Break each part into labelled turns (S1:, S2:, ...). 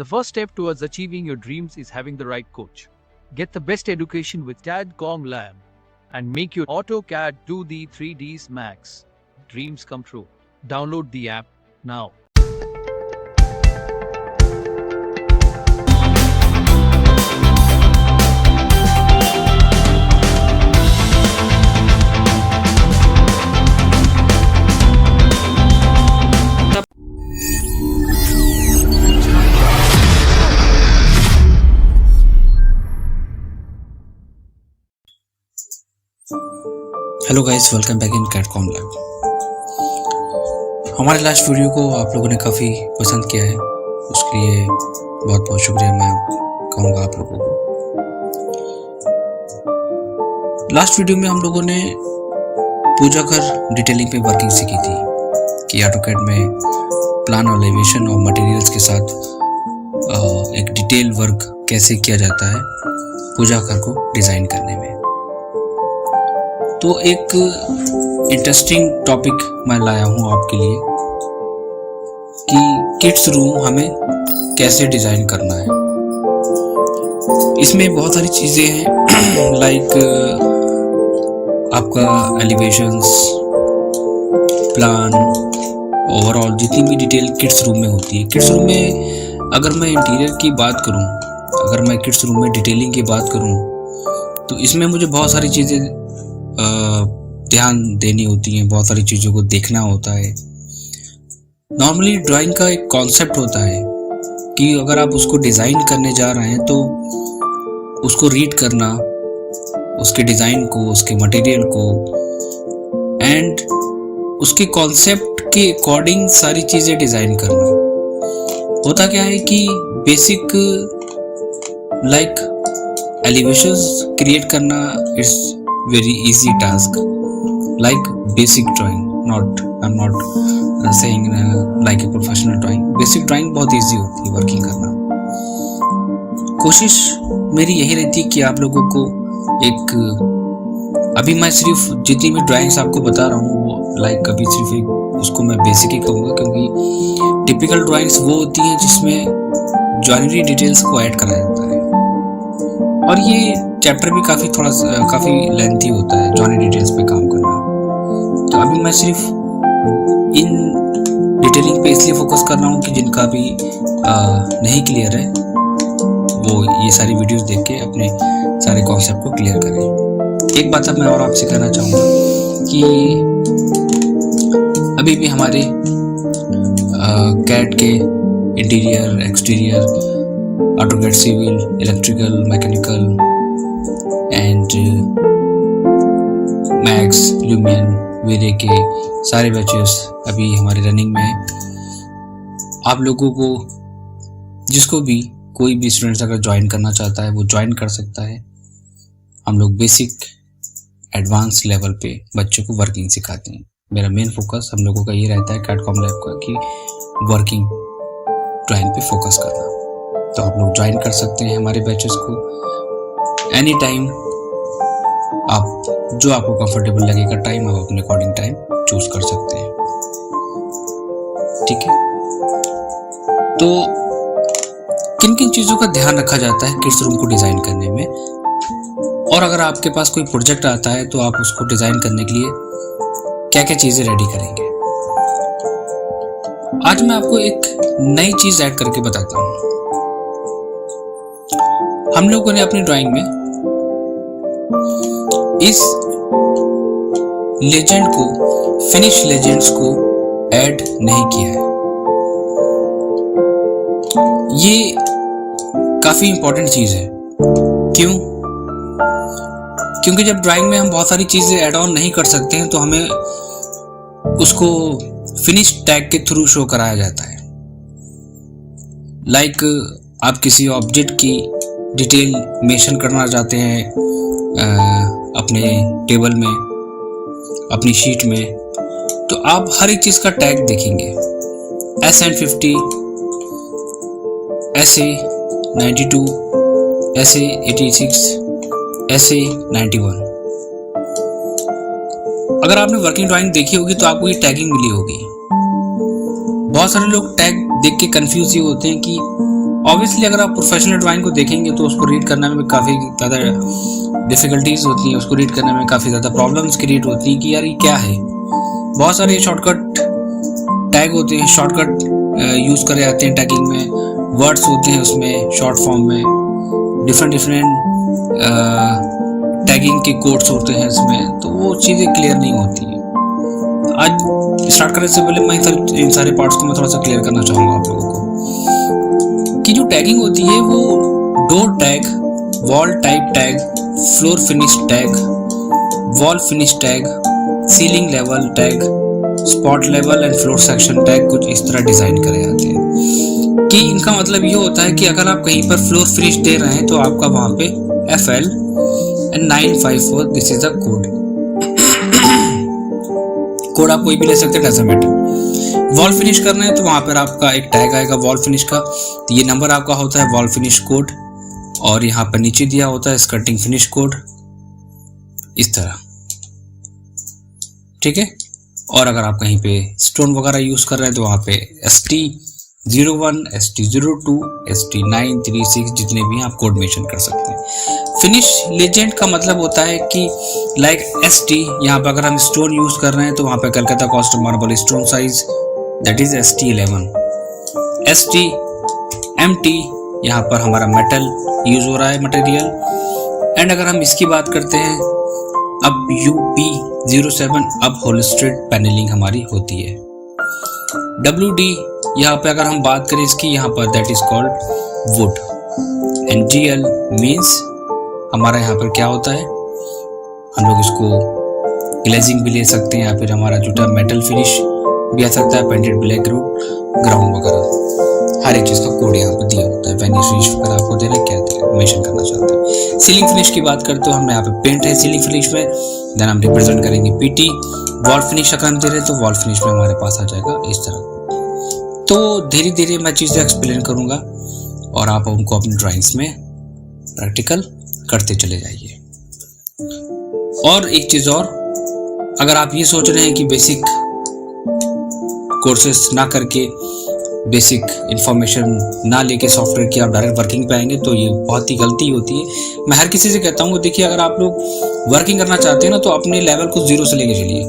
S1: The first step towards achieving your dreams is having the right coach. Get the best education with CAD-COM Lab and make your AutoCAD 2D 3Ds Max dreams come true. Download the app now.
S2: Hello guys, welcome back in CAD-COM lab. हमारे last video को आप लोगों ने काफ़ी पसंद किया है, उसके लिए बहुत बहुत शुक्रिया मैं कहूँगा आप लोगों को। लास्ट वीडियो में हम लोगों ने पूजा घर डिटेलिंग पे वर्किंग सीखी थी कि AutoCAD में प्लान और एलिवेशन और मटेरियल्स के साथ एक डिटेल वर्क कैसे किया जाता है पूजा घर को डिज़ाइन करने में। तो एक इंटरेस्टिंग टॉपिक मैं लाया हूँ आपके लिए कि किड्स रूम हमें कैसे डिज़ाइन करना है। इसमें बहुत सारी चीज़ें हैं लाइक आपका एलिवेशंस, प्लान, ओवरऑल जितनी भी डिटेल किड्स रूम में होती है। किड्स रूम में अगर मैं इंटीरियर की बात करूँ, अगर मैं किड्स रूम में डिटेलिंग की बात करूँ तो इसमें मुझे बहुत सारी चीज़ें ध्यान देनी होती हैं, बहुत सारी चीज़ों को देखना होता है। नॉर्मली ड्राइंग का एक कॉन्सेप्ट होता है कि अगर आप उसको डिज़ाइन करने जा रहे हैं तो उसको रीड करना, उसके डिज़ाइन को, उसके मटेरियल को एंड उसके कॉन्सेप्ट के अकॉर्डिंग सारी चीज़ें डिज़ाइन करना। होता क्या है कि बेसिक लाइक एलिवेशंस क्रिएट करना it's very easy task, like basic drawing. I'm not saying like a professional drawing. Basic drawing बहुत easy होती है वर्किंग करना। कोशिश मेरी यही रहती है कि आप लोगों को एक, अभी मैं सिर्फ जितनी भी ड्राइंग्स आपको बता रहा हूँ वो लाइक अभी सिर्फ एक उसको मैं बेसिक ही कहूँगा, क्योंकि टिपिकल ड्राइंग्स वो होती हैं जिसमें जॉइनरी डिटेल्स को ऐड करा जाता है और ये चैप्टर भी काफ़ी लेंथी होता है जॉनी डिटेल्स पे काम करना। तो अभी मैं सिर्फ इन डिटेलिंग पे इसलिए फोकस कर रहा हूँ कि जिनका भी नहीं क्लियर है वो ये सारी वीडियोस देख के अपने सारे कॉन्सेप्ट को क्लियर करें। एक बात अब मैं और आपसे कहना चाहूँगा कि अभी भी हमारे CAD के interior, exterior, AutoCAD civil, electrical, mechanical and Max, Lumion, V Ray के सारे बैचेस अभी हमारे रनिंग में हैं। आप लोगों को जिसको भी कोई भी स्टूडेंट्स अगर ज्वाइन करना चाहता है वो ज्वाइन कर सकता है। हम लोग बेसिक एडवांस लेवल पे बच्चों को वर्किंग सिखाते हैं। मेरा मेन फोकस हम लोगों का ये रहता है CAD-COM लैब का कि वर्किंग ड्राइंग पे फोकस करना। तो आप लोग ज्वाइन कर सकते हैं हमारे बैचेस को एनी टाइम। आप जो आपको कंफर्टेबल लगेगा टाइम आप अपने अकॉर्डिंग टाइम चूज कर सकते हैं, ठीक है। तो किन किन चीज़ों का ध्यान रखा जाता है किड्स रूम को डिज़ाइन करने में, और अगर आपके पास कोई प्रोजेक्ट आता है तो आप उसको डिज़ाइन करने के लिए क्या क्या चीज़ें रेडी करेंगे। आज मैं आपको एक नई चीज़ ऐड करके बताता हूँ। हम लोगों ने अपनी ड्राइंग में इस लेजेंड को, फिनिश लेजेंड्स को ऐड नहीं किया है। ये काफी इंपॉर्टेंट चीज है। क्यों? क्योंकि जब ड्राइंग में हम बहुत सारी चीजें ऐड ऑन नहीं कर सकते हैं तो हमें उसको फिनिश टैग के थ्रू शो कराया जाता है। लाइक आप किसी ऑब्जेक्ट की डिटेल मेंशन करना चाहते हैं अपने टेबल में, अपनी शीट में, तो आप हर एक चीज़ का टैग देखेंगे। SN50, SA92, SA86, SA91। अगर आपने वर्किंग ड्राइंग देखी होगी तो आपको ये टैगिंग मिली होगी। बहुत सारे लोग टैग देख के कंफ्यूज ही होते हैं कि ऑब्वियसली अगर आप प्रोफेशनल ड्राइंग को देखेंगे तो उसको रीड करने में काफ़ी ज़्यादा डिफ़िकल्टीज होती हैं, उसको रीड करने में काफ़ी ज़्यादा प्रॉब्लम्स क्रिएट होती हैं कि यार ये क्या है। बहुत सारे शॉर्टकट टैग होते हैं, शॉर्टकट यूज़ करे जाते हैं टैगिंग में, वर्ड्स होते हैं उसमें शॉर्ट फॉर्म में, डिफरेंट टैगिंग के कोड्स होते हैं इसमें, तो वो चीज़ें क्लियर नहीं होती हैं। आज स्टार्ट करने से पहले मैं इन सारे पार्ट्स को मैं थोड़ा सा क्लियर करना चाहूँगा आप लोगों को कि जो टैगिंग होती है वो door tag, wall type tag, floor finish tag, wall finish tag, ceiling level tag, spot level and floor section tag कुछ इस तरह डिजाइन करे जाते हैं कि इनका मतलब ये होता है कि अगर आप कहीं पर फ्लोर फिनिश दे रहे हैं तो आपका वहां पे FL and 954 this is the code. Code आप कोई भी ले सकते हैं, डजंट मैटर। वॉल फिनिश करना है तो वहां पर आपका एक टैग आएगा वॉल फिनिश का, तो ये नंबर आपका होता है वॉल फिनिश कोड, और यहाँ पर नीचे दिया होता है स्कर्टिंग फिनिश कोड इस तरह, ठीक है। और अगर आप कहीं पे स्टोन वगैरह यूज कर रहे हैं तो वहाँ पे ST01, ST02, ST936 जितने भी हैं आप कोड मेंशन कर सकते हैं। फिनिश लेजेंड का मतलब होता है कि लाइक ST, यहाँ पर अगर हम स्टोन यूज कर रहे हैं तो वहाँ पे Calcutta cost marble stone size that is ST11। ST MT यहाँ पर हमारा मेटल यूज हो रहा है मटेरियल। एंड अगर हम इसकी बात करते हैं अब UP07 अब होलिस्टेड पैनलिंग हमारी होती है। WD यहाँ पे अगर हम बात करें इसकी, यहाँ पर that is called would. And GL means हमारा यहाँ पर क्या होता है, हम लोग इसको ग्लेजिंग भी ले सकते हैं या फिर हमारा जूटा मेटल फिनिश भी आ सकता है, पेंटेड ब्लैक रूट ग्राउंड वगैरह, हर एक चीज़ का कोड यहाँ पर दिया होता है। वेनिश फिनिश वगैरह आपको दे रहे क्या मेंशन करना चाहते हैं। सीलिंग फिनिश की बात करते हो, हमने यहाँ पे पेंट है सीलिंग फिनिश में, देन हम रिप्रेजेंट करेंगे PT। वॉल फिनिश अगर हम दे रहे हैं तो वॉल फिनिश में हमारे पास आ जाएगा इस तरह। तो धीरे धीरे मैं चीज़ें एक्सप्लेन करूँगा और आप उनको अपनी ड्राइंग्स में प्रैक्टिकल करते चले जाइए। और एक चीज़ और, अगर आप ये सोच रहे हैं कि बेसिक कोर्सेस ना करके, बेसिक इंफॉर्मेशन ना लेके सॉफ्टवेयर की आप डायरेक्ट वर्किंग पे आएंगे तो ये बहुत ही गलती होती है। मैं हर किसी से कहता हूँ, देखिए अगर आप लोग वर्किंग करना चाहते हैं ना तो अपने लेवल को 0 से लेके चलिए,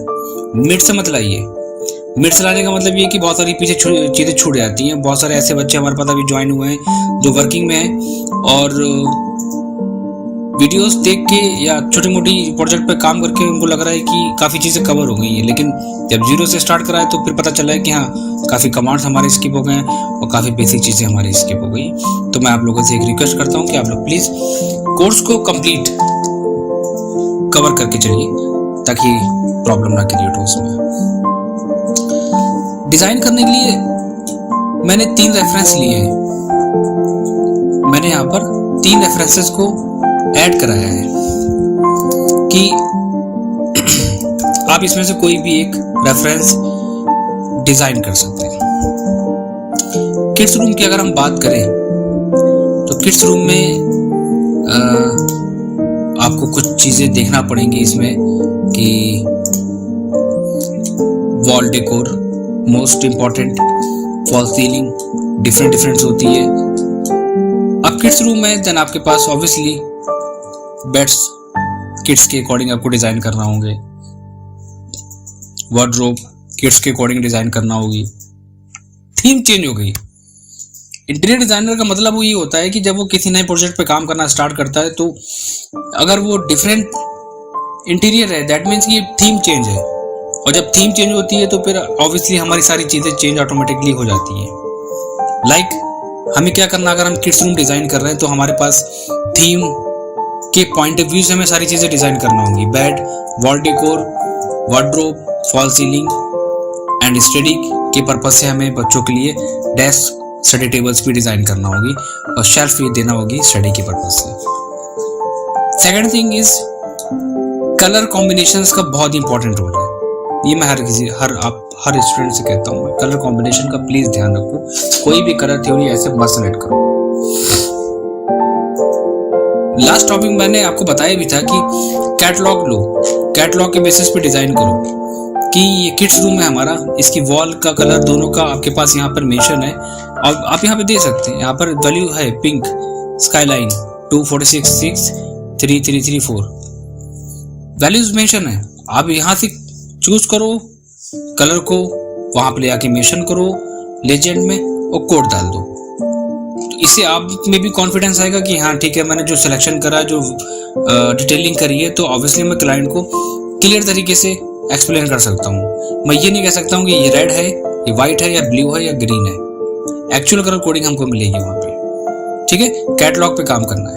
S2: मिड से मत लाइए। मिड से लाने का मतलब ये कि बहुत सारी पीछे चीज़ें छूट जाती हैं। बहुत सारे ऐसे बच्चे हमारे पास अभी ज्वाइन हुए हैं जो वर्किंग में हैं और वीडियोस देख के या छोटी मोटी प्रोजेक्ट पे काम करके उनको लग रहा है कि काफ़ी चीज़ें कवर हो गई हैं, लेकिन जब 0 से स्टार्ट करा है तो फिर पता चला है कि हाँ काफ़ी कमांड्स हमारे स्किप हो गए हैं और काफ़ी बेसिक चीज़ें हमारी स्किप हो गई। तो मैं आप लोगों से एक रिक्वेस्ट करता हूँ कि आप लोग प्लीज़ कोर्स को कंप्लीट कवर करके चलिए ताकि प्रॉब्लम ना क्रिएट हो उसमें। डिज़ाइन करने के लिए मैंने 3 रेफरेंस लिए हैं। मैंने यहाँ पर 3 रेफरेंसेस को ऐड कराया है कि आप इसमें से कोई भी एक रेफरेंस डिजाइन कर सकते हैं। किड्स रूम की अगर हम बात करें तो किड्स रूम में आपको कुछ चीजें देखना पड़ेंगी इसमें कि wall decor most important, fall ceiling different होती है। अब किड्स रूम में देन आपके पास ऑब्वियसली बेड्स किड्स के अकॉर्डिंग आपको डिजाइन करना होंगे, वार्डरोब किड्स के अकॉर्डिंग डिजाइन करना होगी। थीम चेंज हो गई। इंटीरियर डिजाइनर का मतलब वो ये होता है कि जब वो किसी नए प्रोजेक्ट पे काम करना स्टार्ट करता है तो अगर वो डिफरेंट इंटीरियर है दैट मीन्स कि थीम चेंज है, और जब थीम चेंज होती है तो फिर ऑब्वियसली हमारी सारी चीजें चेंज ऑटोमेटिकली हो जाती हैं। लाइक हमें क्या करना, अगर हम किड्स रूम डिजाइन कर रहे हैं तो हमारे पास थीम के पॉइंट ऑफ व्यू से हमें सारी चीजें डिजाइन करना होंगी। Bed, wall decor, wardrobe, fall ceiling and study के पर्पज से हमें बच्चों के लिए डेस्क, स्टडी टेबल्स भी डिजाइन करना होगी और शेल्फ भी देना होगी स्टडी के पर्पज से। Second thing is colour combinations का बहुत इंपॉर्टेंट रोल है। ये मैं हर स्टूडेंट से कहता हूँ, कलर कॉम्बिनेशन का प्लीज ध्यान रखो। कोई भी कलर थ्योरी ऐसे मत सेलेक्ट करो। लास्ट टॉपिक मैंने आपको बताया भी था कि कैटलॉग लो, कैटलॉग के बेसिस पे डिजाइन करो कि ये किड्स रूम है हमारा, इसकी वॉल का कलर दोनों का आपके पास यहाँ पर मेंशन है और आप यहाँ पे दे सकते हैं, यहाँ पर वैल्यू है पिंक स्काईलाइन 246633334 वैल्यूज मेंशन है। आप यहाँ से चूज करो कलर को, वहां पे ले आके मेंशन करो लेजेंड में और कोड डाल दो। तो इससे आप में भी कॉन्फिडेंस आएगा कि हाँ ठीक है, मैंने जो सिलेक्शन करा, जो डिटेलिंग करी है, तो ऑब्वियसली मैं क्लाइंट को क्लियर तरीके से एक्सप्लेन कर सकता हूँ। मैं ये नहीं कह सकता हूँ कि ये रेड है, ये व्हाइट है, या ब्लू है, या ग्रीन है। एक्चुअल कलर कोडिंग हमको मिलेगी वहां पे। ठीक है, कैटलॉग पे काम करना है।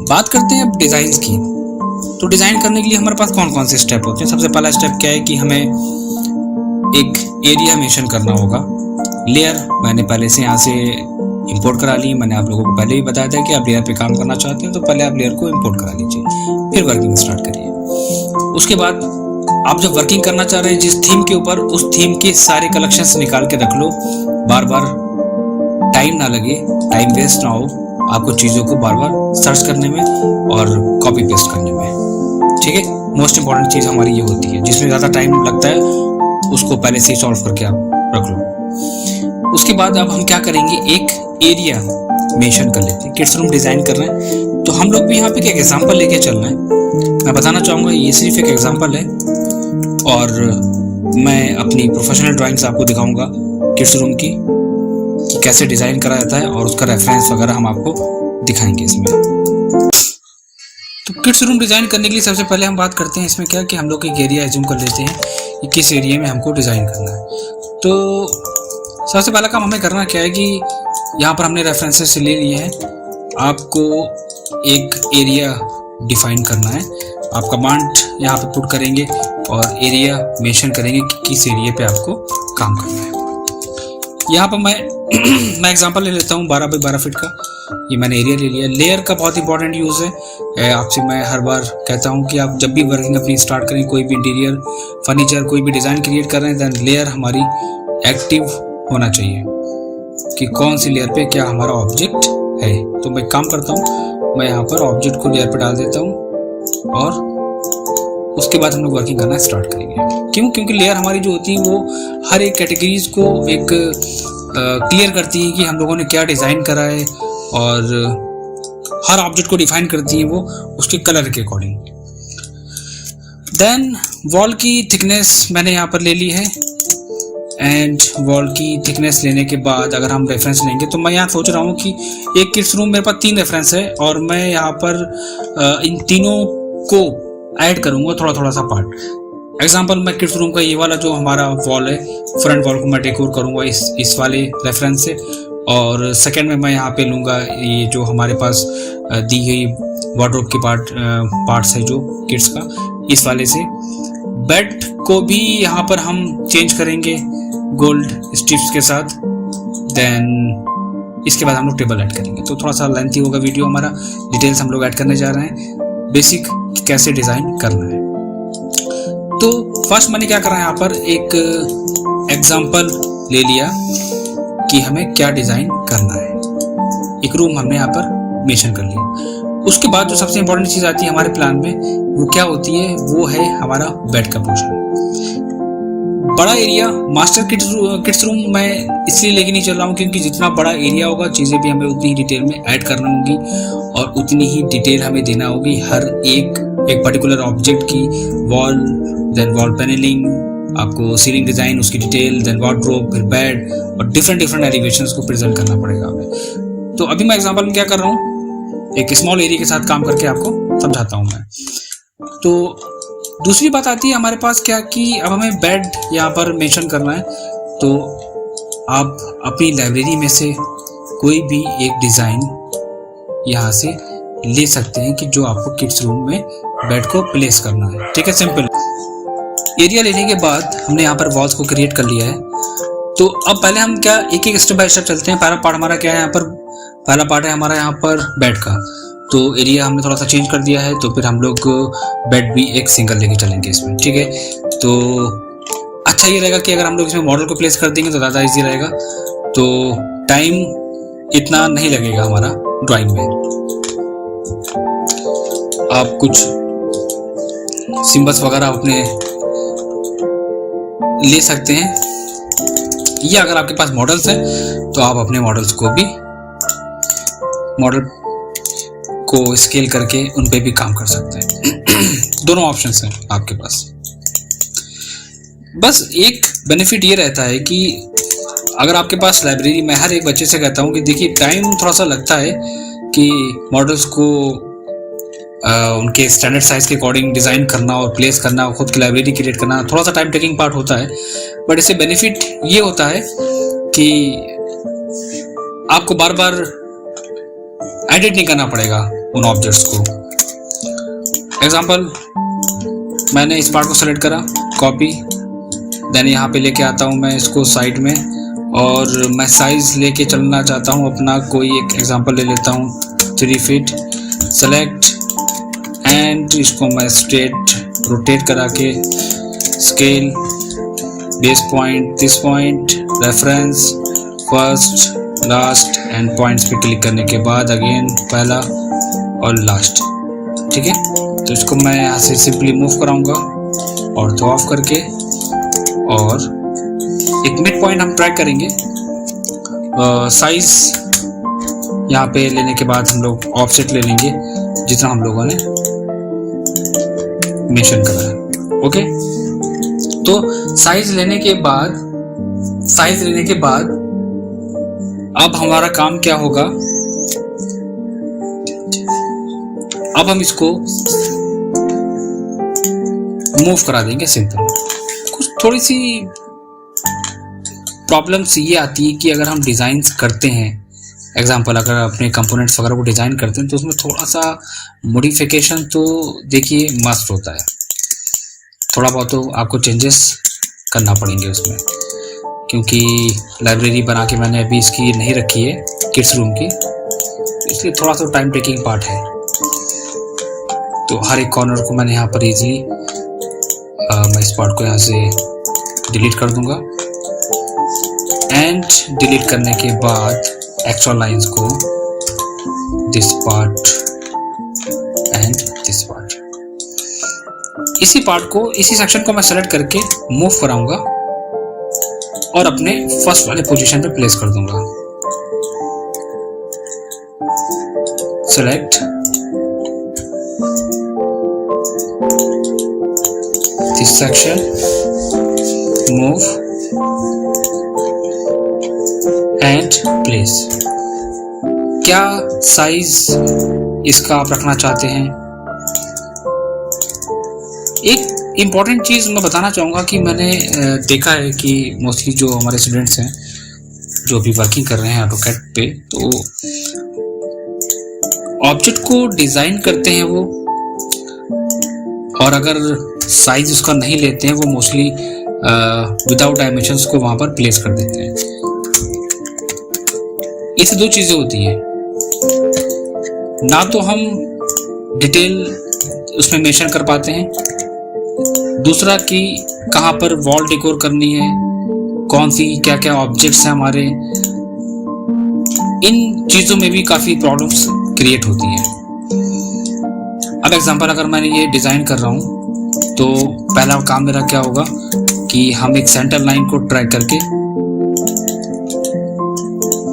S2: बात करते हैं अब डिजाइन की। तो डिजाइन करने के लिए हमारे पास कौन कौन से स्टेप होते हैं। सबसे पहला स्टेप क्या है कि हमें एक एरिया मेंशन करना होगा। लेयर मैंने पहले से यहाँ से इंपोर्ट करा ली। मैंने आप लोगों को पहले भी बताया था कि आप लेयर पे काम करना चाहते हैं तो पहले आप लेयर को इंपोर्ट करा लीजिए, फिर वर्किंग स्टार्ट करिए। उसके बाद आप जब वर्किंग करना चाह रहे हैं जिस थीम के ऊपर, उस थीम के सारे कलेक्शंस निकाल के रख लो। बार बार टाइम ना लगे, टाइम वेस्ट ना हो आपको चीज़ों को बार बार सर्च करने में और कॉपी पेस्ट करने में। ठीक है, मोस्ट इंपॉर्टेंट चीज़ हमारी ये होती है, जिसमें ज़्यादा टाइम लगता है उसको पहले से ही सॉल्व करके आप रख लो। उसके बाद अब हम क्या करेंगे, एक एरिया मेंशन कर लेते हैं। किड्स रूम डिज़ाइन कर रहे हैं तो हम लोग भी यहाँ पे एक एग्जाम्पल लेके चल रहे हैं। मैं बताना चाहूँगा ये सिर्फ एक एग्जाम्पल है और मैं अपनी प्रोफेशनल ड्राइंग्स आपको दिखाऊंगा किड्स रूम की कि कैसे डिज़ाइन करा जाता है और उसका रेफरेंस वगैरह हम आपको दिखाएंगे इसमें। तो किड्स रूम डिज़ाइन करने के लिए सबसे पहले हम बात करते हैं इसमें क्या कि हम लोग एक एरिया एज्यूम कर लेते हैं कि किस एरिया में हमको डिज़ाइन करना है। तो सबसे पहला काम हमें करना क्या है कि यहाँ पर हमने रेफरेंसेस ले लिए हैं। आपको एक एरिया डिफाइन करना है। आप कमांड यहाँ पे पुट करेंगे और एरिया मेंशन करेंगे कि किस एरिया पे आपको काम करना है। यहाँ पर मैं एग्जांपल ले लेता हूँ 12 बाई 12 फीट का। ये मैंने एरिया ले लिया। लेयर का बहुत इंपॉर्टेंट यूज़ है। आपसे मैं हर बार कहता हूँ कि आप जब भी वर्किंग अपनी स्टार्ट करें, कोई भी इंटीरियर फर्नीचर कोई भी डिज़ाइन क्रिएट कर रहे हैं, दैन लेयर हमारी एक्टिव होना चाहिए कि कौन सी लेयर पे क्या हमारा ऑब्जेक्ट है। तो मैं काम करता हूँ, मैं यहाँ पर ऑब्जेक्ट को लेयर पे डाल देता हूँ और उसके बाद हम लोग वर्किंग करना स्टार्ट करेंगे। क्यों? क्योंकि लेयर हमारी जो होती है वो हर एक कैटेगरीज को एक क्लियर करती है कि हम लोगों ने क्या डिज़ाइन करा है और हर ऑब्जेक्ट को डिफाइन करती है वो उसके कलर के अकॉर्डिंग। देन वॉल की थिकनेस मैंने यहाँ पर ले ली है एंड वॉल की थिकनेस लेने के बाद अगर हम रेफरेंस लेंगे तो मैं यहाँ सोच रहा हूँ कि एक किड्स रूम मेरे पास 3 रेफरेंस है और मैं यहाँ पर इन तीनों को ऐड करूँगा थोड़ा थोड़ा सा पार्ट। एग्जांपल मैं किड्स रूम का ये वाला जो हमारा वॉल है, फ्रंट वॉल को मैं डेकोर करूँगा इस वाले रेफरेंस से। और सेकंड में मैं यहाँ पे लूँगा ये जो हमारे पास दी गई वार्डरोब के पार्ट्स है जो किड्स का, इस वाले से। बेड को भी यहाँ पर हम चेंज करेंगे गोल्ड स्ट्रिप्स के साथ। देन इसके बाद हम लोग टेबल ऐड करेंगे। तो थोड़ा सा लेंथी होगा वीडियो हमारा, डिटेल्स हम लोग ऐड करने जा रहे हैं, बेसिक कैसे डिज़ाइन करना है। तो फर्स्ट मैंने क्या करा, यहाँ पर एक एग्जाम्पल ले लिया कि हमें क्या डिज़ाइन करना है। एक रूम हमने यहाँ पर मेंशन कर लिया। उसके बाद जो सबसे इंपॉर्टेंट चीज़ आती है हमारे प्लान में वो क्या होती है, वो है हमारा बेड का पोर्शन। बड़ा एरिया मास्टर किड्स रूम मैं इसलिए लेके नहीं चल रहा हूँ क्योंकि जितना बड़ा एरिया होगा चीज़ें भी हमें उतनी ही डिटेल में ऐड करना होगी और उतनी ही डिटेल हमें देना होगी हर एक पर्टिकुलर ऑब्जेक्ट की। वॉल, देन वॉल पैनलिंग, आपको सीलिंग डिज़ाइन, उसकी डिटेल, देन वार्डरोब, फिर बेड और डिफरेंट एलिवेशंस को प्रेजेंट करना पड़ेगा हमें। तो अभी मैं एग्जाम्पल में क्या कर रहा हूँ, एक स्मॉल एरिया के साथ काम करके आपको समझाता हूँ मैं। तो दूसरी बात आती है हमारे पास क्या कि अब हमें बेड यहाँ पर मेंशन करना है। तो आप अपनी लाइब्रेरी में से कोई भी एक डिज़ाइन यहाँ से ले सकते हैं कि जो आपको किड्स रूम में बेड को प्लेस करना है। ठीक है, सिंपल। एरिया लेने के बाद हमने यहाँ पर वॉल्स को क्रिएट कर लिया है। तो अब पहले हम क्या एक स्टेप बाय स्टेप चलते हैं। पहला पार्ट हमारा क्या है, यहाँ पर पहला पार्ट है हमारा यहाँ पर बेड का। तो एरिया हमने थोड़ा सा चेंज कर दिया है, तो फिर हम लोग बेड भी एक सिंगल लेके चलेंगे इसमें। ठीक है, तो अच्छा ये रहेगा कि अगर हम लोग इसमें मॉडल को प्लेस कर देंगे तो ज़्यादा इजी रहेगा, तो टाइम इतना नहीं लगेगा हमारा ड्राइंग में। आप कुछ सिंबल्स वगैरह अपने ले सकते हैं या अगर आपके पास मॉडल्स हैं तो आप अपने मॉडल्स को भी मॉडल को स्केल करके उन पे भी काम कर सकते हैं। दोनों ऑप्शंस हैं आपके पास। बस एक बेनिफिट ये रहता है कि अगर आपके पास लाइब्रेरी, मैं हर एक बच्चे से कहता हूँ कि देखिए टाइम थोड़ा सा लगता है कि मॉडल्स को उनके स्टैंडर्ड साइज के अकॉर्डिंग डिज़ाइन करना और प्लेस करना, खुद की लाइब्रेरी क्रिएट करना थोड़ा सा टाइम टेकिंग पार्ट होता है। बट इससे बेनिफिट ये होता है कि आपको बार बार एडिट नहीं करना पड़ेगा उन ऑब्जेक्ट्स को। एग्जांपल, मैंने इस पार्ट को सेलेक्ट करा, कॉपी, देन यहाँ पे लेके आता हूँ मैं इसको साइड में, और मैं साइज लेके चलना चाहता हूँ अपना, कोई एक एग्जांपल ले लेता हूँ 3 फीट, सेलेक्ट एंड इसको मैं स्ट्रेट रोटेट करा के scale, base point, this point, reference, first, last and points पे क्लिक करने के बाद अगेन पहला और लास्ट। ठीक है, तो इसको मैं यहाँ से सिंपली मूव कराऊंगा और तो ऑफ करके, और एक मिड पॉइंट हम ट्रैक करेंगे। साइज यहाँ पे लेने के बाद हम लोग ऑफसेट ले लेंगे जितना हम लोगों ने मेंशन करा है। ओके, तो साइज लेने के बाद अब हमारा काम क्या होगा, अब हम इसको मूव करा देंगे सिंपल। कुछ थोड़ी सी प्रॉब्लम्स ये आती है कि अगर हम डिज़ाइंस करते हैं, एग्जांपल अगर अपने कंपोनेंट्स वगैरह को डिज़ाइन करते हैं तो उसमें थोड़ा सा मॉडिफिकेशन तो देखिए मस्ट होता है। थोड़ा बहुत तो आपको चेंजेस करना पड़ेंगे उसमें, क्योंकि लाइब्रेरी बना के मैंने अभी इसकी नहीं रखी है किड्स रूम की, इसलिए थोड़ा सा टाइम टेकिंग पार्ट है। तो हर एक कॉर्नर को मैंने यहाँ पर इजीली मैं इस पार्ट को यहाँ से डिलीट कर दूंगा, एंड डिलीट करने के बाद एक्चुअल लाइंस को this part and this part, इसी पार्ट को, इसी सेक्शन को मैं सेलेक्ट करके मूव कराऊंगा और अपने फर्स्ट वाले पोजीशन पे प्लेस कर दूंगा। Select this section, move and place. क्या साइज इसका आप रखना चाहते हैं? एक इम्पॉर्टेंट चीज़ मैं बताना चाहूँगा कि मैंने देखा है कि मोस्टली जो हमारे स्टूडेंट्स हैं जो भी वर्किंग कर रहे हैं ऑटोकैड पे, तो ऑब्जेक्ट को डिज़ाइन करते हैं वो, और अगर साइज उसका नहीं लेते हैं वो मोस्टली विदाउट डायमेंशंस को वहाँ पर प्लेस कर देते हैं। इससे दो चीज़ें होती हैं, ना तो हम डिटेल उसमें मेंशन कर पाते हैं, दूसरा कि कहाँ पर वॉल डेकोर करनी है, कौन सी क्या क्या ऑब्जेक्ट्स हैं हमारे, इन चीज़ों में भी काफ़ी प्रॉब्लम्स क्रिएट होती हैं। अब एग्जांपल, अगर मैंने ये डिज़ाइन कर रहा हूँ तो पहला काम मेरा क्या होगा कि हम एक सेंटर लाइन को ट्रैक करके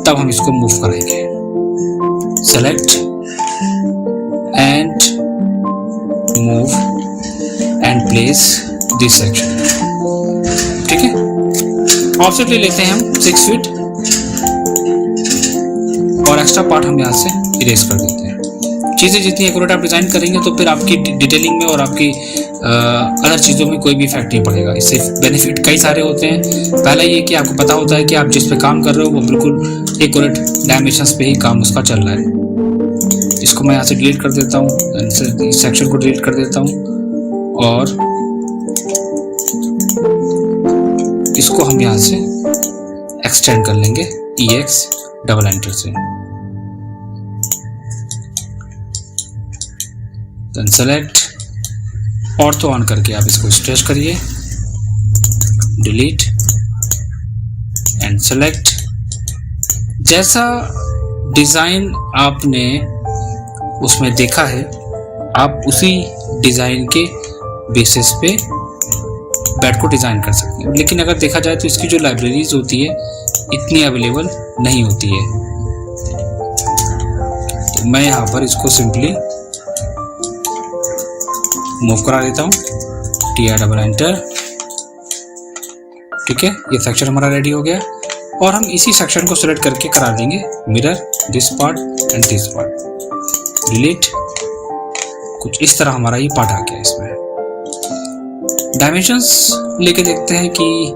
S2: तब हम इसको मूव करेंगे। Select and move and place this section. ठीक है, ऑफसेट ले लेते हैं हम 6 फीट, और एक्स्ट्रा पार्ट हम यहाँ से इरेज कर देते हैं। चीज़ें जितनी एक्यूरेट आप डिज़ाइन करेंगे तो फिर आपकी डिटेलिंग में और आपकी अदर चीज़ों में कोई भी इफेक्ट नहीं पड़ेगा। इससे बेनिफिट कई सारे होते हैं। पहला ये कि आपको पता होता है कि आप जिस पे काम कर रहे हो वो बिल्कुल एक्यूरेट डायमेंशंस पे ही काम उसका चल रहा है। इसको मैं यहाँ से डिलीट कर देता हूँ, इस सेक्शन को डिलीट कर देता हूँ, और इसको हम यहाँ से एक्सटेंड कर लेंगे EX डबल एंटर से। देन सेलेक्ट, ऑर्थो ऑन करके आप इसको स्ट्रेच करिए, डिलीट एंड सेलेक्ट। जैसा डिज़ाइन आपने उसमें देखा है, आप उसी डिज़ाइन के बेसिस पे बेड को डिज़ाइन कर सकते हैं। लेकिन अगर देखा जाए तो इसकी जो लाइब्रेरीज होती है इतनी अवेलेबल नहीं होती है। तो मैं यहाँ पर इसको सिंपली मूव करा देता हूँ, TR एंटर। ठीक है, ये सेक्शन हमारा रेडी हो गया और हम इसी सेक्शन को सिलेक्ट करके करा देंगे mirror this part and this part, delete. कुछ इस तरह हमारा ये पार्ट आ गया। इसमें डायमेंशंस लेके देखते हैं कि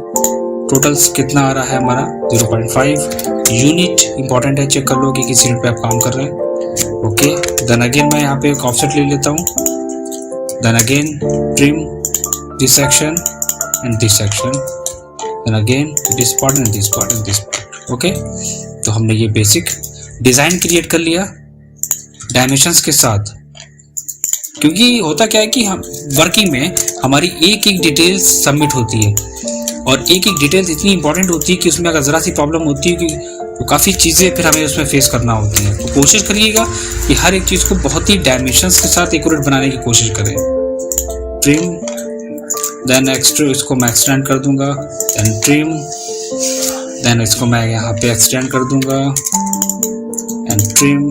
S2: टोटल्स कितना आ रहा है हमारा। 0.5 यूनिट इंपॉर्टेंट है, चेक कर लो कि किस यूनिट पे आप काम कर रहे हैं। ओके, देन अगेन मैं यहाँ पे एक ऑफसेट ले लेता हूँ, then again trim this section and this section, then again this part and this part and this part. Okay, तो हमने ये बेसिक डिज़ाइन क्रिएट कर लिया डायमेंशंस के साथ। क्योंकि होता क्या है कि हम वर्किंग में हमारी एक एक डिटेल्स सबमिट होती है और एक एक डिटेल्स इतनी इंपॉर्टेंट होती है कि उसमें अगर ज़रा सी प्रॉब्लम होती है कि तो काफ़ी चीज़ें फिर हमें उसमें फेस करना होती हैं। तो कोशिश करिएगा कि हर एक चीज़ को बहुत ही डायमेंशंस के साथ एक्यूरेट बनाने की कोशिश करें। ट्रिम, देन एक्स्ट्रा इसको मैं एक्सटेंड कर दूंगा, देन ट्रिम, देन इसको मैं यहाँ पे एक्सटेंड कर दूंगा and trim,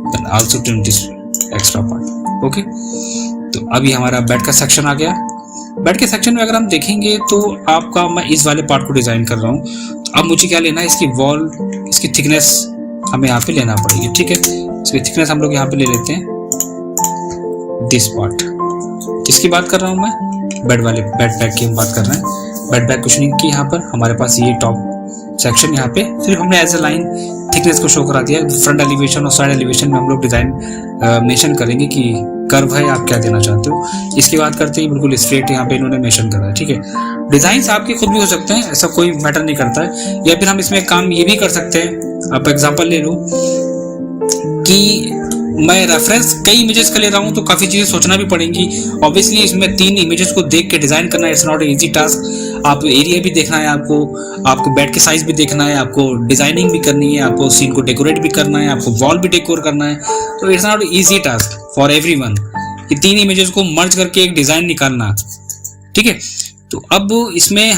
S2: then also trim this extra part. Okay, तो अभी हमारा बेड का सेक्शन आ गया। बेड के सेक्शन में अगर हम देखेंगे तो आपका मैं इस वाले पार्ट को डिज़ाइन कर रहा हूँ। तो अब मुझे क्या लेना है, इसकी वॉल, इसकी थिकनेस हमें यहाँ पे लेना पड़ेगी। ठीक है, इसकी थिकनेस हम लोग यहाँ पे ले लेते हैं दिस पार्ट। किसकी बात कर रहा हूँ मैं? बेड वाले बेड बैग की हम बात कर रहे हैं। बेड बैग कुशनिंग की यहाँ पर हमारे पास ये टॉप सेक्शन यहाँ पे सिर्फ हमने एज ए लाइन थिकनेस को शो करा दिया। फ्रंट एलिवेशन और साइड एलिवेशन में हम लोग डिज़ाइन मेंशन करेंगे कि कर्व है, आप क्या देना चाहते हो। इसकी बात करते ही बिल्कुल स्ट्रेट यहाँ पे इन्होंने मेंशन करा है। ठीक है, डिज़ाइंस आपके खुद भी हो सकते हैं, ऐसा कोई मैटर नहीं करता है। या फिर हम इसमें काम ये भी कर सकते हैं, आप एग्जांपल ले लो कि मैं रेफरेंस कई इमेजेस का ले रहा हूँ तो काफ़ी चीज़ें सोचना भी पड़ेंगी। ऑब्वियसली इसमें 3 इमेजेस को देख के डिज़ाइन करना इट्स नॉट इजी टास्क। आप एरिया भी देखना है, आपको बेड के साइज भी देखना है, आपको डिज़ाइनिंग भी करनी है, आपको सीन को डेकोरेट भी करना है, आपको वॉल भी डेकोर करना है। तो it's not easy task for everyone कि 3 इमेजेस को मर्ज करके एक डिज़ाइन निकालना। ठीक है, तो अब इसमें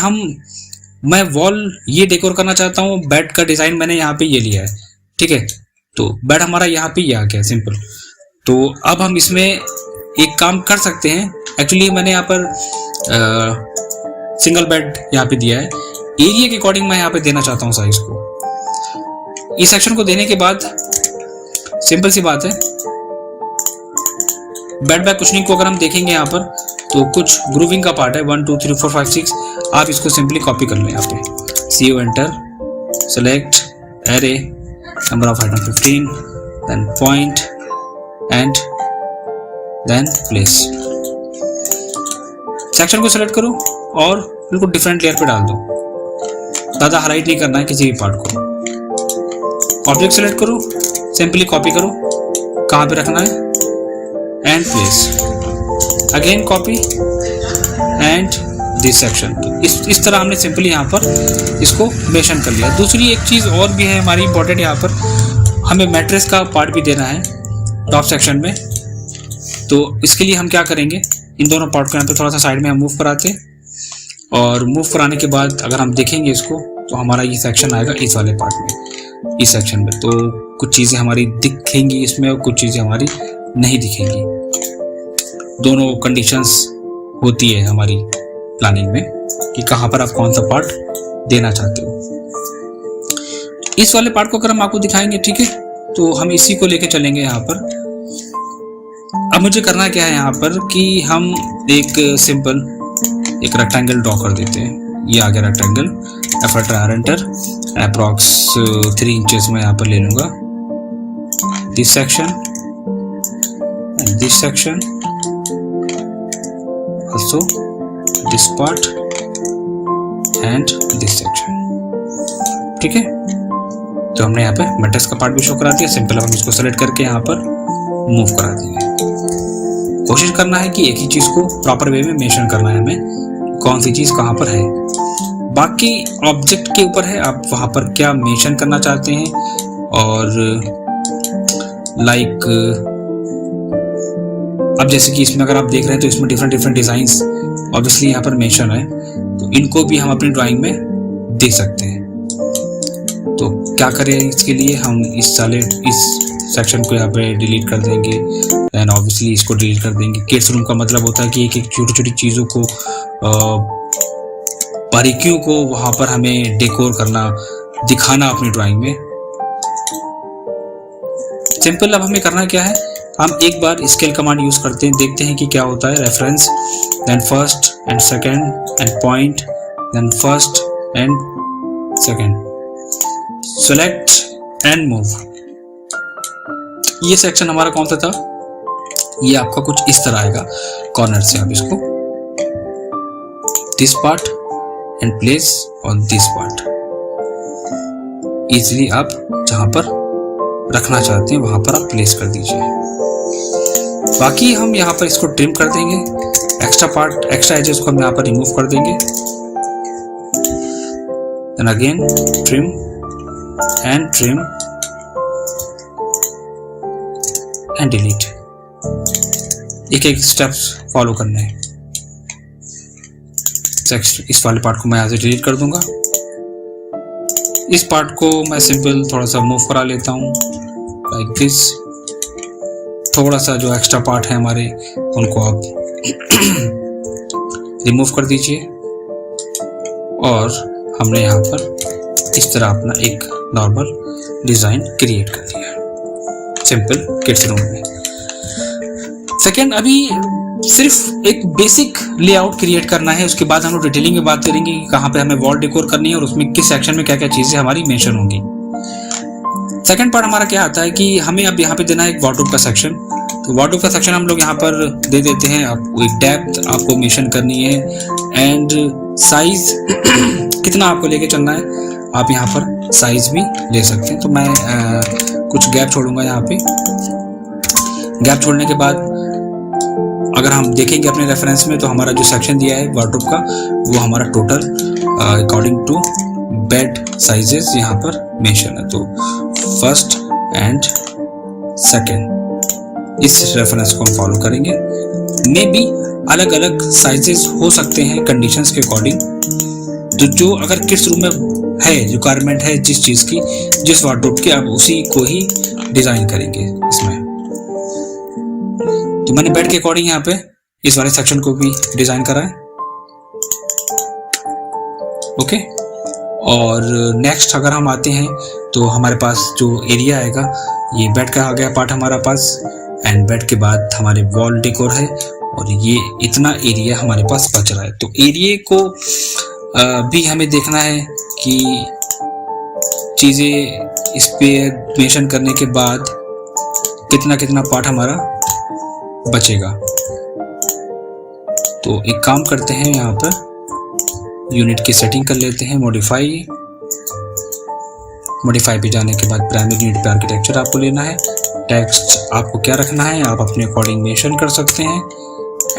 S2: मैं वॉल ये डेकोर करना चाहता हूँ, बेड का डिज़ाइन मैंने यहाँ पे ये लिया है। ठीक है, तो बेड हमारा यहाँ पे ये आ गया सिंपल। तो अब हम इसमें एक काम कर सकते हैं। एक्चुअली मैंने यहाँ पर सिंगल बेड यहाँ पे दिया है। एरिया के अकॉर्डिंग मैं यहाँ पे देना चाहता हूँ साइज को। इस सेक्शन को देने के बाद सिंपल सी बात है, बेड बैग कुशनिंग को अगर हम देखेंगे यहाँ पर तो कुछ ग्रूविंग का पार्ट है 1 2 3 4 5 6। आप इसको सिंपली कॉपी कर लें। यहाँ पे CO enter, select array, number of item 15, then point and then place। Section को सिलेक्ट करो और बिल्कुल डिफरेंट लेयर पे डाल दो, ज़्यादा हाईलाइट नहीं करना है किसी भी पार्ट को। ऑब्जेक्ट सिलेक्ट करो, सिंपली कॉपी करो, कहाँ पे रखना है and place, again copy and this section. तो इस तरह हमने सिंपली यहाँ पर इसको मेंशन कर लिया। दूसरी एक चीज़ और भी है हमारी इंपॉर्टेंट, यहाँ पर हमें मैट्रेस का पार्ट भी देना है टॉप सेक्शन में। तो इसके लिए हम क्या करेंगे, इन दोनों पार्ट को यहाँ पे थोड़ा सा साइड में हम मूव कराते हैं और मूव कराने के बाद अगर हम देखेंगे इसको तो हमारा ये सेक्शन आएगा इस वाले पार्ट में, इस सेक्शन में। तो कुछ चीज़ें हमारी दिखेंगी इसमें और कुछ चीज़ें हमारी नहीं दिखेंगी। दोनों कंडीशंस होती है हमारी प्लानिंग में कि कहाँ पर आप कौन सा पार्ट देना चाहते हो। इस वाले पार्ट को अगर हम आपको दिखाएंगे, ठीक है, तो हम इसी को लेके चलेंगे यहाँ पर। अब मुझे करना क्या है यहाँ पर कि हम एक सिंपल एक रेक्टेंगल ड्रॉ कर देते हैं। ये आ गया रेक्टेंगल, एंटर, अप्रॉक्स 3 इंचेस में यहाँ पर ले लूँगा। This section and this section, also this part and this section। ठीक है, तो हमने यहाँ पे मैट्रेस का पार्ट भी शो करा दिया। सिंपल हम इसको सेलेक्ट करके यहाँ पर मूव करा देंगे। कोशिश करना है कि एक ही चीज़ को प्रॉपर वे में मेंशन करना है हमें, कौन सी चीज़ कहाँ पर है। बाकी ऑब्जेक्ट के ऊपर है, आप वहाँ पर क्या मेंशन करना चाहते हैं। और लाइक अब जैसे कि इसमें अगर आप देख रहे हैं तो इसमें डिफरेंट डिजाइंस ऑब्वियसली यहाँ पर मेंशन है। तो इनको भी हम अपनी ड्राइंग में दे सकते हैं। तो क्या करें इसके लिए, हम इस सेक्शन को यहाँ पे डिलीट कर देंगे, एंड ऑब्वियसली इसको डिलीट कर देंगे। किड्स रूम का मतलब होता है कि एक एक छोटी छोटी चीज़ों को, बारीकियों को वहाँ पर हमें डेकोर करना, दिखाना अपनी ड्राइंग में। सिंपल। अब हमें करना क्या है, हम एक बार स्केल कमांड यूज करते हैं, देखते हैं कि क्या होता है। Reference, then first and second and point, then first and second, select and move. ये सेक्शन हमारा कौन सा था, ये आपका कुछ इस तरह आएगा कॉर्नर से। आप इसको this part and place on this part, easily आप जहां पर रखना चाहते हैं वहां पर आप प्लेस कर दीजिए। बाकी हम यहाँ पर इसको ट्रिम कर देंगे, एक्स्ट्रा एजेस को हम यहाँ पर रिमूव कर देंगे। Then again trim and trim and delete. एक एक स्टेप्स फॉलो करने हैं। इस वाले पार्ट को मैं यहाँ से डिलीट कर दूंगा। इस पार्ट को मैं सिंपल थोड़ा सा मूव करा लेता हूँ लाइक दिस। थोड़ा सा जो एक्स्ट्रा पार्ट है हमारे उनको आप रिमूव कर दीजिए, और हमने यहाँ पर इस तरह अपना एक नॉर्मल डिजाइन क्रिएट कर दिया सिंपल किड्स रूम में। सेकेंड, अभी सिर्फ एक बेसिक लेआउट क्रिएट करना है, उसके बाद हम लोग डिटेलिंग में बात करेंगे कि कहाँ पे हमें वॉल डेकोर करनी है और उसमें किस सेक्शन में क्या क्या चीजें हमारी मेंशन होंगी। सेकंड पार्ट हमारा क्या आता है कि हमें अब यहाँ पे देना है एक वार्डरोब का सेक्शन। तो वार्डरोब का सेक्शन हम लोग यहाँ पर दे देते हैं। आपको एक डेप्थ आपको मेंशन करनी है, एंड साइज कितना आपको लेके चलना है, आप यहाँ पर साइज भी ले सकते हैं। तो मैं कुछ गैप छोड़ूंगा यहाँ पे। गैप छोड़ने के बाद अगर हम देखेंगे अपने रेफरेंस में, तो हमारा जो सेक्शन दिया है वार्डरोब का, वो हमारा total according to bed sizes यहाँ पर मेंशन है। तो फर्स्ट एंड सेकंड इस रेफरेंस को हम फॉलो करेंगे। मे बी अलग अलग साइजेस हो सकते हैं कंडीशंस के अकॉर्डिंग। तो जो अगर किड्स रूम में है रिक्वायरमेंट है जिस चीज की, जिस वार्डरोब की, आप उसी को ही डिजाइन करेंगे इसमें। तो मैंने बेड के अकॉर्डिंग यहाँ पे इस वाले सेक्शन को भी डिजाइन करा है। ओके, और नेक्स्ट अगर हम आते हैं तो हमारे पास जो एरिया आएगा, ये बेड का आ गया पार्ट हमारा पास, एंड बेड के बाद हमारे वॉल डेकोर है, और ये इतना एरिया हमारे पास बच रहा है। तो एरिया को भी हमें देखना है कि चीजें इस पे मेंशन करने के बाद कितना कितना पार्ट हमारा बचेगा। तो एक काम करते हैं, यहाँ पर यूनिट की सेटिंग कर लेते हैं, मॉडिफाई पे जाने के बाद प्राइमरी यूनिट पे आर्किटेक्चर आपको लेना है। टेक्स्ट आपको क्या रखना है आप अपने अकॉर्डिंग मेंशन कर सकते हैं।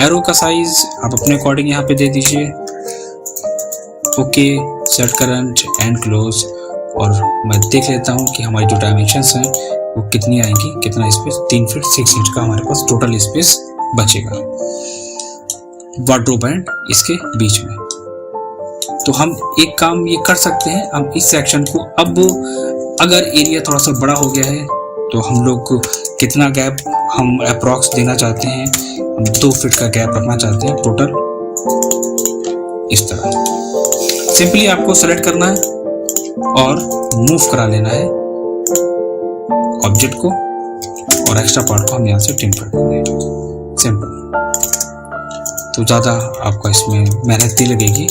S2: एरो का साइज आप अपने अकॉर्डिंग यहाँ पे दे दीजिए। Okay, set current and close, और मैं देख लेता हूँ कि हमारी जो डायमेंशंस हैं वो कितनी आएंगी, कितना स्पेस, 3 फीट 6 इंच का हमारे पास टोटल स्पेस बचेगा वार्डरोब एंड इसके बीच में। तो हम एक काम ये कर सकते हैं, हम इस सेक्शन को अब अगर एरिया थोड़ा सा बड़ा हो गया है तो हम लोग कितना गैप हम अप्रॉक्स देना चाहते हैं, हम 2 फीट का गैप रखना चाहते हैं टोटल। इस तरह सिंपली आपको सेलेक्ट करना है और मूव करा लेना है ऑब्जेक्ट को, और एक्स्ट्रा पार्ट को हम यहाँ से ट्रिम कर देंगे। सिंपल। तो ज़्यादा आपका इसमें मेहनत नहीं लगेगी,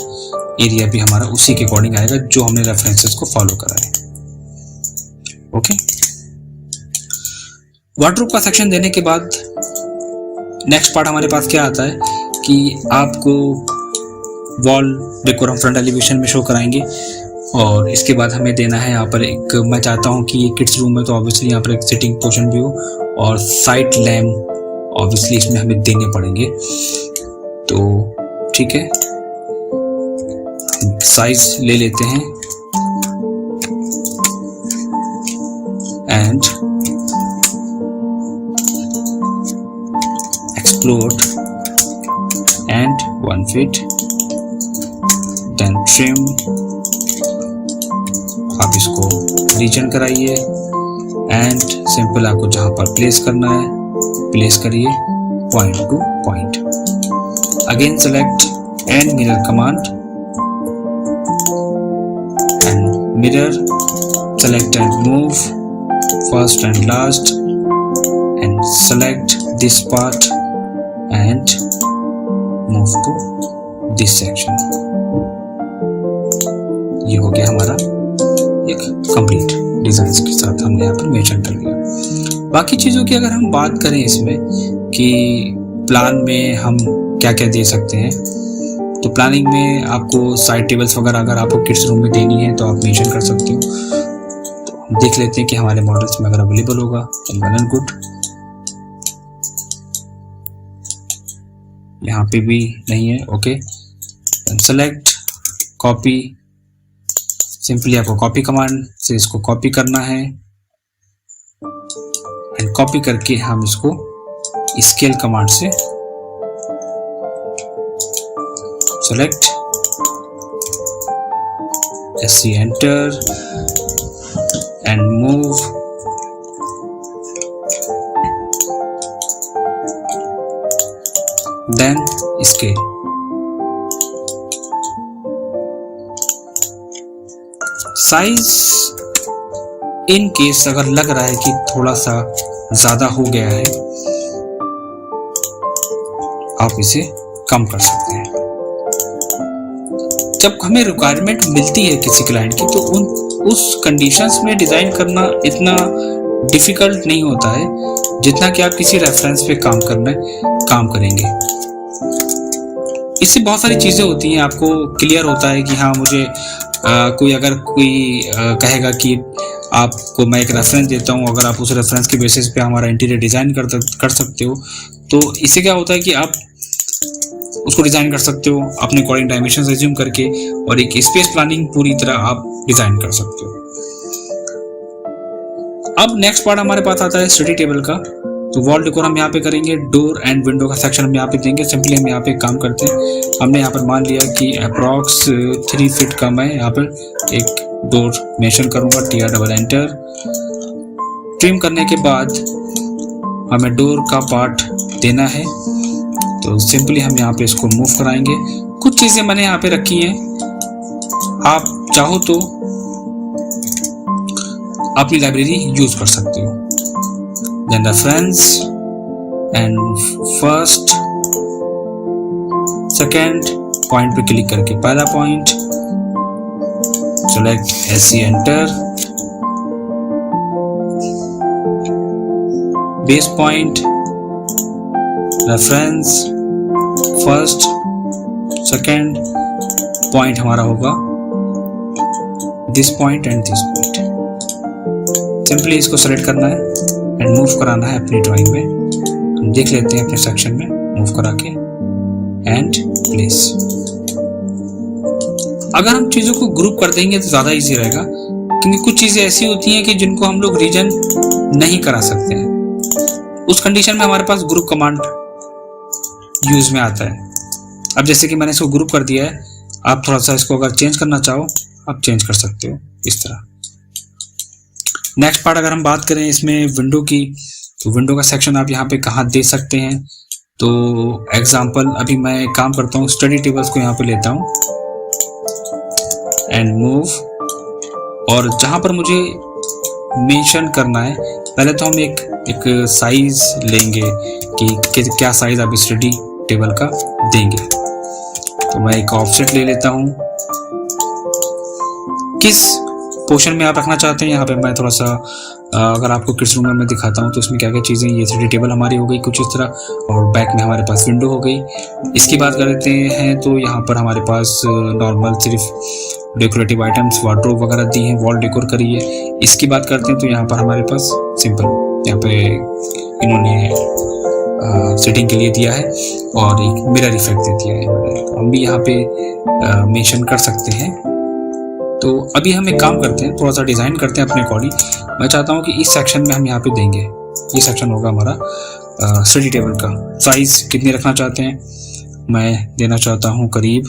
S2: एरिया भी हमारा उसी के अकॉर्डिंग आएगा जो हमने रेफरेंसेस को फॉलो करा है। ओके, वार्डरोब का सेक्शन देने के बाद नेक्स्ट पार्ट हमारे पास क्या आता है कि आपको वॉल डेकोर हम फ्रंट एलिवेशन में शो कराएंगे, और इसके बाद हमें देना है यहाँ पर एक, मैं चाहता हूँ कि ये किड्स रूम है तो ऑब्वियसली यहाँ पर एक सिटिंग पोर्शन भी हो, और साइड लैम्प ऑब्वियसली इसमें हमें देने पड़ेंगे। तो ठीक है, साइज ले लेते हैं and explode and 1 feet, then trim, आप इसको रीजन कराइए एंड सिंपल आपको जहां पर प्लेस करना है प्लेस करिए point to point. Again select and mirror command and mirror, select and move first and last and select this part and move to this section. ये हो गया हमारा एक कंप्लीट डिजाइन के साथ हमने यहाँ पर मेंशन कर लिया। बाकी चीज़ों की अगर हम बात करें इसमें कि प्लान में हम क्या क्या दे सकते हैं, तो प्लानिंग में आपको साइड टेबल्स वगैरह अगर आपको किड्स रूम में देनी है तो आप मेंशन कर सकते हो। तो हम देख लेते हैं कि हमारे मॉडल्स में अगर अवेलेबल होगा तो वेल एंड गुड। यहाँ पे भी नहीं है, ओके। सेलेक्ट कॉपी, सिंपली आपको कॉपी कमांड से इसको कॉपी करना है एंड कॉपी करके हम इसको स्केल कमांड से select, SC enter and move, then scale. Size in case अगर लग रहा है कि थोड़ा सा ज्यादा हो गया है, आप इसे कम कर सकते हैं। जब हमें रिक्वायरमेंट मिलती है किसी क्लाइंट की तो उस कंडीशंस में डिजाइन करना इतना डिफिकल्ट नहीं होता है जितना कि आप किसी रेफरेंस पे काम करेंगे। इससे बहुत सारी चीजें होती हैं, आपको क्लियर होता है कि हाँ मुझे कोई कहेगा कि आपको मैं एक रेफरेंस देता हूँ, अगर आप उस रेफरेंस के बेसिस पे हमारा इंटीरियर डिजाइन कर सकते हो, तो इससे क्या होता है कि आप उसको डिजाइन कर सकते हो अपने अकॉर्डिंग डायमेंशन एज्यूम करके, और एक स्पेस प्लानिंग पूरी तरह आप डिजाइन कर सकते हो। अब नेक्स्ट पार्ट हमारे पास आता है स्टडी टेबल का। तो वॉल डेकोर हम यहाँ पे करेंगे, डोर एंड विंडो का सेक्शन हम यहाँ पे देंगे। सिंपली हम यहाँ पे काम करते हैं, हमने यहाँ पर मान लिया कि अप्रॉक्स 3 फीट का मैं यहाँ पर एक डोर मेंशन करूंगा, TR डबल एंटर। ट्रिम करने के बाद हमें डोर का पार्ट देना है, तो सिंपली हम यहाँ पे इसको मूव कराएंगे। कुछ चीजें मैंने यहाँ पे रखी हैं, आप चाहो तो अपनी लाइब्रेरी यूज कर सकते हो। Then reference and first second point पे क्लिक करके पहला point, select SC enter, base point, reference, first second point हमारा होगा this point and this point। Simply इसको सेलेक्ट करना है एंड मूव कराना है अपनी ड्राइंग में। हम देख लेते हैं अपने सेक्शन में मूव करा के एंड प्लेस। अगर हम चीजों को ग्रुप कर देंगे तो ज्यादा इजी रहेगा, क्योंकि कुछ चीजें ऐसी होती हैं कि जिनको हम लोग रीजन नहीं करा सकते हैं। उस कंडीशन में हमारे पास ग्रुप कमांड यूज में आता है। अब जैसे कि मैंने इसको ग्रुप कर दिया है, आप थोड़ा सा इसको अगर चेंज करना चाहो आप चेंज कर सकते हो इस तरह। नेक्स्ट पार्ट अगर हम बात करें इसमें विंडो की, तो विंडो का सेक्शन आप यहाँ पे कहाँ दे सकते हैं। तो एग्जांपल अभी मैं काम करता हूँ, स्टडी टेबल्स को यहाँ पे लेता हूँ एंड मूव, और जहाँ पर मुझे मेंशन करना है, पहले तो हम एक साइज लेंगे कि क्या साइज आप स्टडी टेबल का देंगे। तो मैं एक ऑफसेट ले लेता हूँ, किस पोर्शन में आप रखना चाहते हैं। यहाँ पे मैं थोड़ा सा अगर आपको किड्स रूम में मैं दिखाता हूँ तो इसमें क्या क्या चीज़ें, ये स्टडी टेबल हमारी हो गई कुछ इस तरह, और बैक में हमारे पास विंडो हो गई। इसकी बात करते हैं तो यहाँ पर हमारे पास नॉर्मल सिर्फ डेकोरेटिव आइटम्स वार्डरोब वगैरह दी हैं, वॉल डेकोर करी है। इसकी बात करते हैं तो यहाँ पर हमारे पास सिंपल यहाँ पे इन्होंने सेटिंग के लिए दिया है और एक मिरर इफेक्ट दे दिया है। हम भी यहाँ पे मेंशन कर सकते हैं। तो अभी हम एक काम करते हैं, थोड़ा सा डिज़ाइन करते हैं अपने अकॉर्डिंग। मैं चाहता हूँ कि इस सेक्शन में हम यहाँ पे देंगे, ये सेक्शन होगा हमारा स्टडी टेबल का। साइज कितनी रखना चाहते हैं, मैं देना चाहता हूँ करीब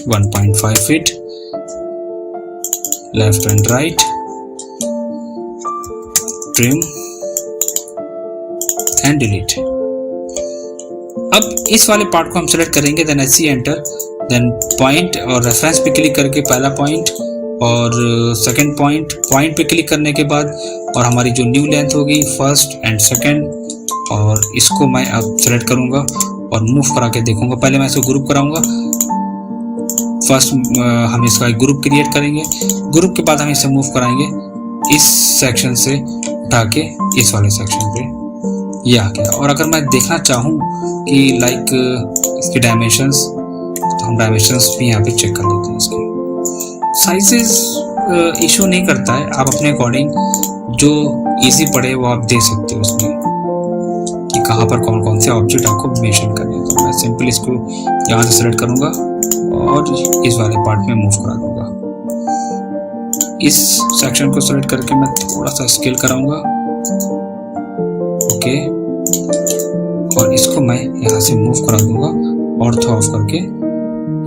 S2: 1.5 feet, left and right, trim and delete. अब इस वाले पार्ट को हम सेलेक्ट करेंगे, then H enter, then point और रेफरेंस पे क्लिक करके पहला पॉइंट और सेकंड पॉइंट पे क्लिक करने के बाद और हमारी जो न्यू लेंथ होगी फर्स्ट एंड सेकंड, और इसको मैं अब सेलेक्ट करूंगा और मूव करा के देखूंगा। पहले मैं इसको ग्रुप कराऊंगा। फर्स्ट हम इसका एक ग्रुप क्रिएट करेंगे, ग्रुप के बाद हम इसे मूव कराएंगे इस सेक्शन से उठा के इस वाले सेक्शन पे, ये आ गया। और अगर मैं देखना चाहूँ कि लाइक इसकी डायमेंशंस, तो हम डायमेंशंस भी यहाँ पे चेक कर लेते हैं। इसके साइजेस इशू नहीं करता है, आप अपने अकॉर्डिंग जो इजी पड़े वो आप दे सकते हो उसमें, कि कहाँ पर कौन कौन से ऑब्जेक्ट आपको मेंशन करने हैं। तो मैं सिंपल इसको यहाँ से सेलेक्ट करूँगा और इस वाले पार्ट में मूव करा दूंगा। इस सेक्शन को सेलेक्ट करके मैं थोड़ा सा स्केल कराऊंगा, ओके, और इसको मैं यहाँ से मूव करा दूंगा ऑर्थो ऑफ करके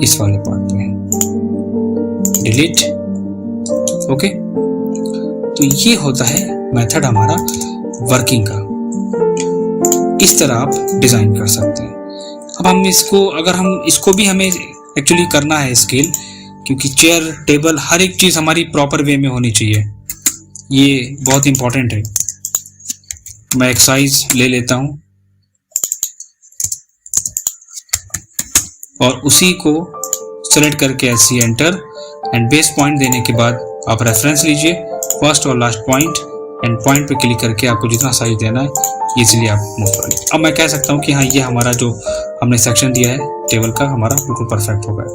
S2: इस वाले पार्ट में, डिलीट, ओके। तो ये होता है मेथड हमारा वर्किंग का। इस तरह आप डिजाइन कर सकते हैं। अब हम इसको, अगर हम इसको भी हमें एक्चुअली करना है स्केल, क्योंकि चेयर टेबल हर एक चीज हमारी प्रॉपर वे में होनी चाहिए, ये बहुत इंपॉर्टेंट है। मैं एक साइज ले लेता हूं और उसी को सेलेक्ट करके ऐसे एंटर एंड बेस पॉइंट देने के बाद आप रेफरेंस लीजिए फर्स्ट और लास्ट पॉइंट, एंड पॉइंट पे क्लिक करके आपको जितना साइज देना है इजीली आप मूव कर लीजिए। अब मैं कह सकता हूँ कि हाँ, ये हमारा जो हमने सेक्शन दिया है टेबल का हमारा बिल्कुल परफेक्ट हो गया,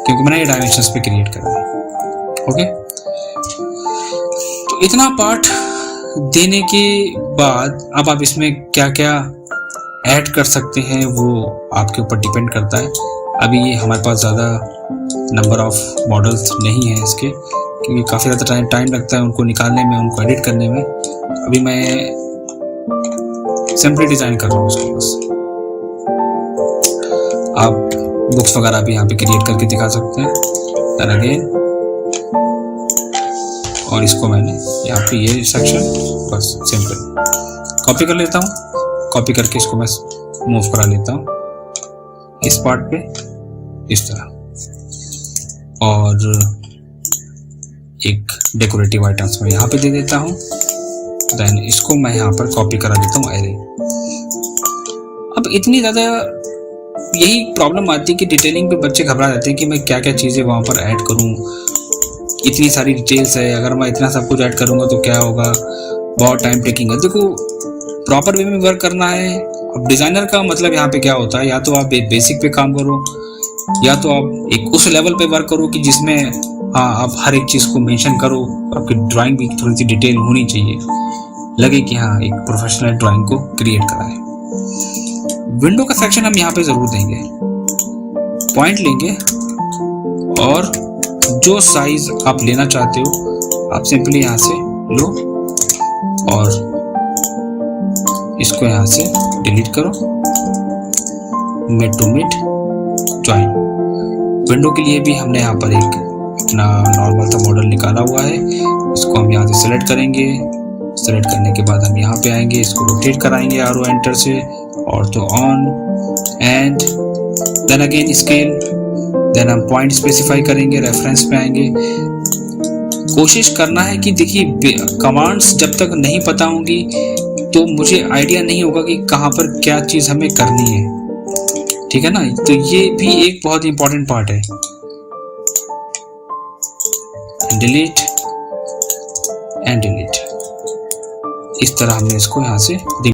S2: क्योंकि मैंने ये डायमेंशंस पे क्रिएट करा है, ओके। तो इतना पार्ट देने के बाद अब आप इसमें क्या क्या ऐड कर सकते हैं वो आपके ऊपर डिपेंड करता है। अभी ये हमारे पास ज़्यादा नंबर ऑफ मॉडल्स नहीं है इसके, क्योंकि काफ़ी ज़्यादा टाइम लगता है उनको निकालने में, उनको एडिट करने में। अभी मैं सिंपली डिज़ाइन कर रहा हूँ उसको बस। आप बुक्स वगैरह भी यहाँ पे क्रिएट करके दिखा सकते हैं, देन अगेन, और इसको मैंने यहाँ पे ये सेक्शन बस सिंपल कॉपी कर लेता हूँ। कॉपी करके इसको मैं मूव करा लेता हूँ इस पार्ट पे इस तरह, और एक डेकोरेटिव आइटम्स में यहाँ पे दे देता हूँ। देन इसको मैं यहाँ पर कॉपी करा देता हूँ एरे। अब इतनी ज़्यादा यही प्रॉब्लम आती है कि डिटेलिंग पे बच्चे घबरा जाते हैं कि मैं क्या क्या चीज़ें वहाँ पर ऐड करूँ, इतनी सारी डिटेल्स है, अगर मैं इतना सब कुछ ऐड करूँगा तो क्या होगा, बहुत टाइम टेकिंग है। देखो, प्रॉपर वे में वर्क करना है। अब डिज़ाइनर का मतलब यहाँ पे क्या होता है, या तो आप बेसिक पे काम करो, या तो आप एक उस लेवल पे वर्क करो कि जिसमें हाँ आप हर एक चीज़ को मेंशन करो, आपकी ड्राइंग भी थोड़ी सी डिटेल होनी चाहिए, लगे कि हाँ एक प्रोफेशनल ड्राइंग को क्रिएट करा है। विंडो का सेक्शन हम यहाँ पे ज़रूर देंगे, पॉइंट लेंगे और जो साइज आप लेना चाहते हो आप सिंपली यहाँ से लो और इसको यहाँ से डिलीट करो, mid to mid join. Window के लिए भी हमने यहाँ पर एक अपना नॉर्मल सा मॉडल निकाला हुआ है, इसको हम यहाँ से सेलेक्ट करेंगे। सेलेक्ट करने के बाद हम यहाँ पे आएंगे, इसको रोटेट कराएंगे आरो एंटर से, और तो on and then again scale, then हम पॉइंट स्पेसिफाई करेंगे, रेफरेंस पे आएंगे। कोशिश करना है कि देखिए, कमांड्स जब तक नहीं पता होंगी तो मुझे आइडिया नहीं होगा कि कहाँ पर क्या चीज़ हमें करनी है, ठीक है ना। तो ये भी एक बहुत इंपॉर्टेंट पार्ट है। डिलीट एंड डिलीट, इस तरह हमने इसको यहाँ से